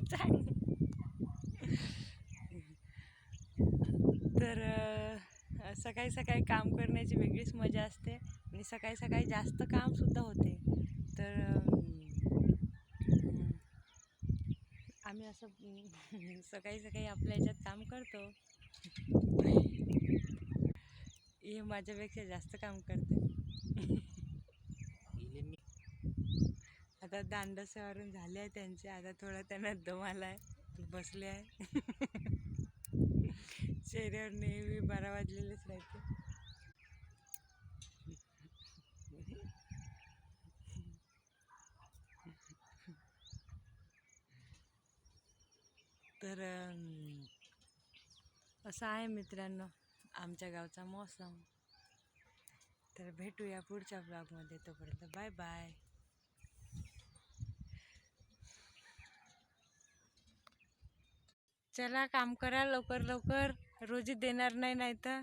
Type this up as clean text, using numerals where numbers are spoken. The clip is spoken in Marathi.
चांग तर सकाळी सकाळी काम करण्याची वेगळीच मजा असते आणि सकाळी सकाळी जास्त कामसुद्धा होते. तर आम्ही असं सकाळी सकाळी आपल्या ह्याच्यात काम करतो. हे माझ्यापेक्षा जास्त काम करते. आता दांडसेवरून झाले आहे त्यांचे, आता थोडं त्यांना दम आला आहे, बसले आहे. चेहऱ्यावर नेहमी 12 वाजलेलेच राहते. तर असं आहे मित्रांनो आमच्या गावचा मौसम. तर भेटूया पुढच्या ब्लॉगमध्ये, तोपर्यंत बाय बाय. चला काम करा लवकर लवकर, रोजी देणार नाही, नाही तर